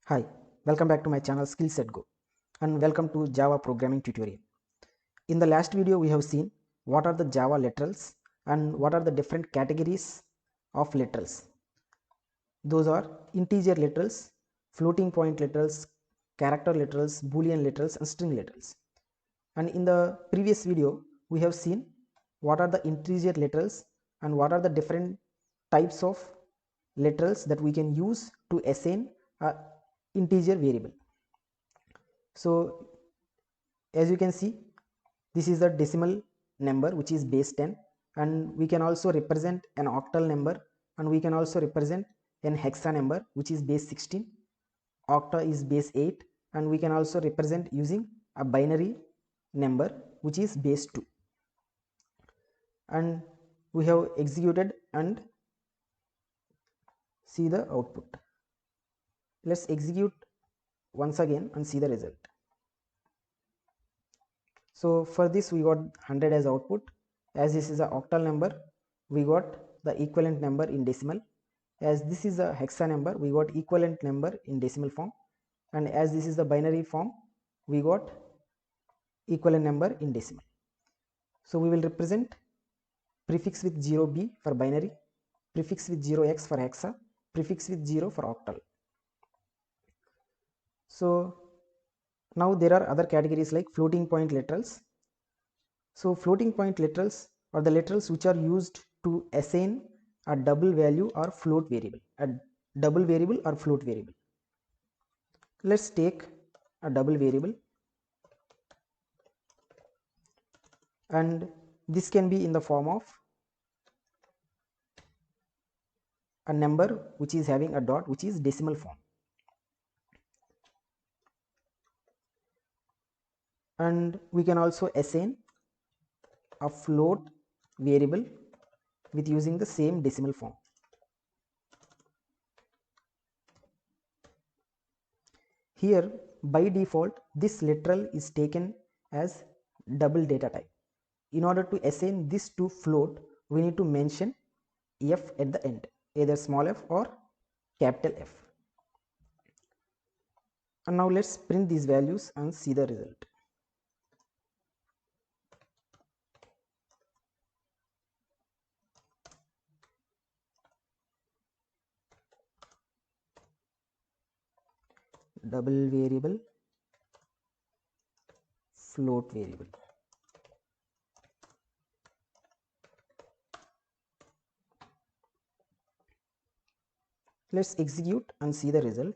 Hi, welcome back to my channel Skillset Go and welcome to Java programming tutorial. In the last video we have seen what are the Java literals and what are the different categories of literals. Those are integer literals, floating point literals, character literals, boolean literals and string literals. And in the previous video we have seen what are the integer literals and what are the different types of literals that we can use to assign a integer variable. So as you can see, this is the decimal number which is base 10, and we can also represent an octal number, and we can also represent an hexa number which is base 16. Octa is base 8, and we can also represent using a binary number which is base 2. And we have executed and see the output. Let's execute once again and see the result. So for this we got 100 as output. As this is a octal number, we got the equivalent number in decimal. As this is a hexa number, we got equivalent number in decimal form, and as this is the binary form, we got equivalent number in decimal. So we will represent prefix with 0b for binary, prefix with 0x for hexa, prefix with 0 for octal. So now there are other categories like floating point literals. So floating point literals are the literals which are used to assign a double value or float variable, a double variable or float variable. Let's take a double variable, and this can be in the form of a number which is having a dot which is decimal form, and we can also assign a float variable with using the same decimal form. Here by default this literal is taken as double data type. In order to assign this to float, we need to mention f at the end, either small f or capital F. And now let's print these values and see the result. Double variable, float variable. Let's execute and see the result.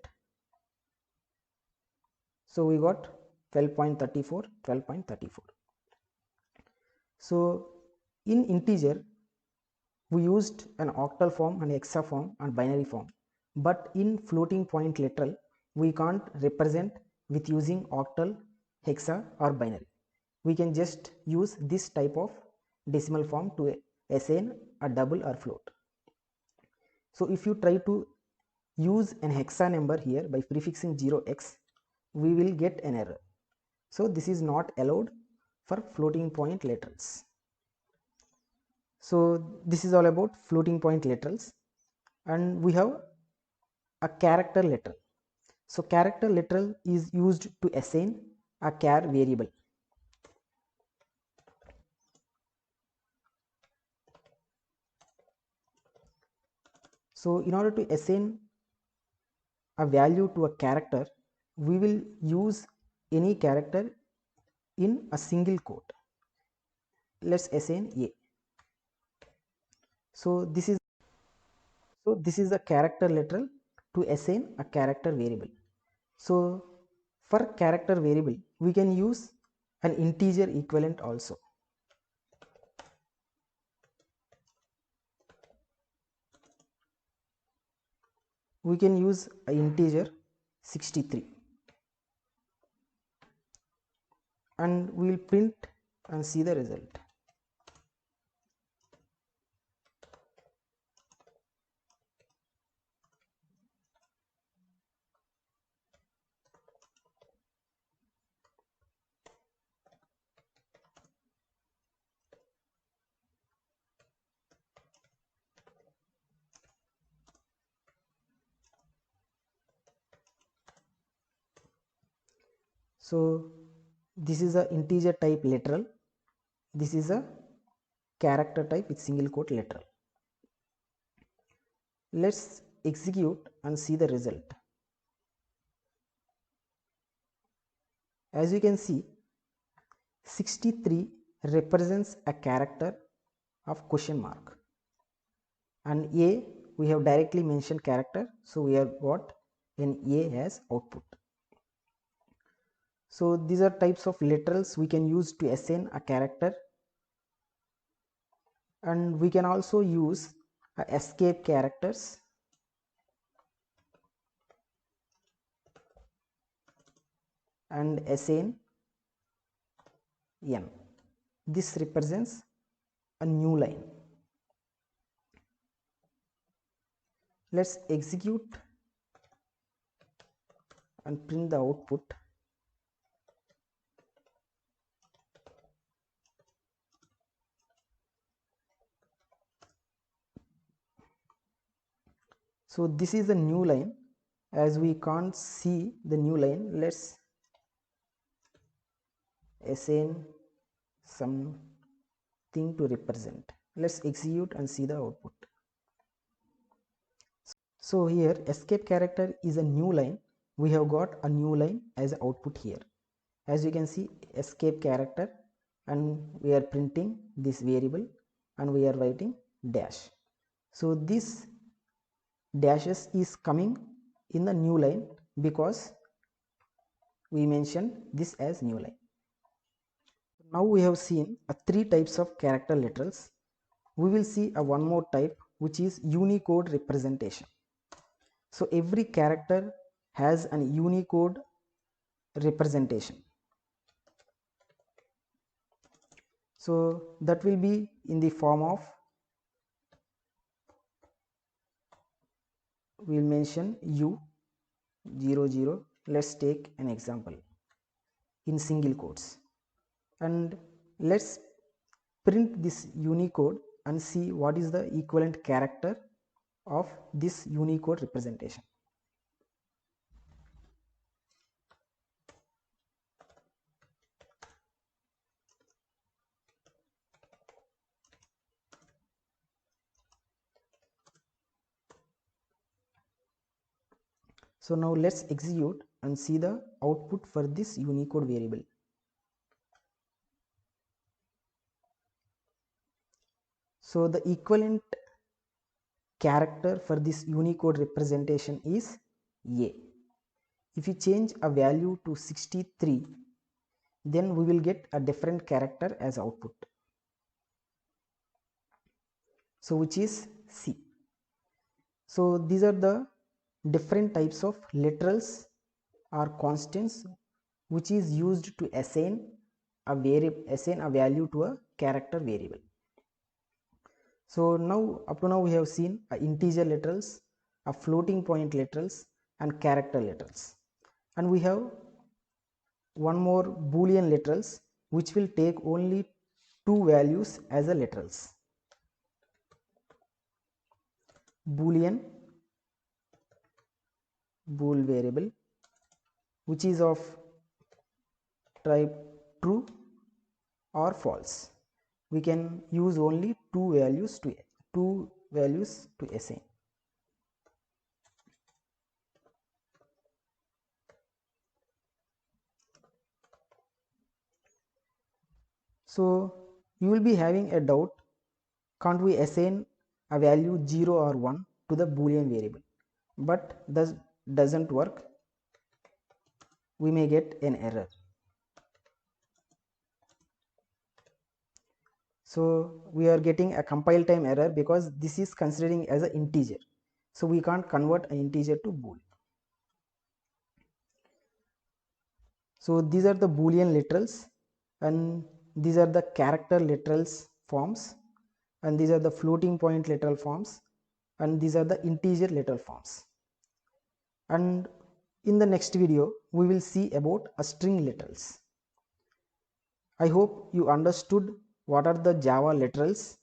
So we got 12.34, 12.34. So in integer we used an octal form, an hexa form and binary form, but in floating point literal we can't represent with using octal, hexa or binary. We can just use this type of decimal form to assign a double or float. So if you try to use an hexa number here by prefixing 0x, we will get an error. So this is not allowed for floating point literals. So this is all about floating point literals, and we have a character literal. So character literal is used to assign a char variable. So in order to assign a value to a character, we will use any character in a single quote. Let's assign a. So this is a character literal to assign a character variable. So for character variable we can use an integer equivalent also. We can use an integer 63, and we will print and see the result. So this is a integer type literal, this is a character type with single quote literal. Let's execute and see the result. As you can see, 63 represents a character of question mark, and A we have directly mentioned character, so we have got an A as output. So these are types of literals we can use to assign a character, and we can also use escape characters and assign n. This represents a new line. Let's execute and print the output. So this is a new line. As we can't see the new line, let's assign something to represent. Let's execute and see the output. So here escape character is a new line. We have got a new line as output here. As you can see, escape character, and we are printing this variable and we are writing dash. So this dashes is coming in the new line because we mentioned this as new line. Now we have seen three types of character literals. We will see one more type, which is Unicode representation. So every character has an Unicode representation. So that will be in the form of, we will mention U00. Let's take an example in single quotes, and let's print this Unicode and see what is the equivalent character of this Unicode representation. So now let's execute and see the output for this Unicode variable. So the equivalent character for this Unicode representation is A. If you change a value to 63, then we will get a different character as output. So which is C. So these are the different types of literals or constants which is used to assign a value to a character variable. So now up to now we have seen integer literals, floating point literals, and character literals, and we have one more Boolean literals which will take only two values as a literals. Boolean bool variable which is of type true or false. We can use only two values to assign. So you will be having a doubt, can't we assign a value 0 or 1 to the Boolean variable? But this doesn't work. We may get an error. So we are getting a compile time error because this is considering as an integer. So we can't convert an integer to bool. So these are the Boolean literals, and these are the character literals forms, and these are the floating point literal forms, and these are the integer literal forms. And in the next video we will see about a string literals. I hope you understood what are the Java literals.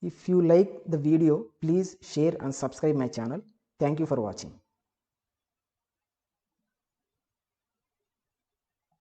If you like the video, please share and subscribe my channel. Thank you for watching.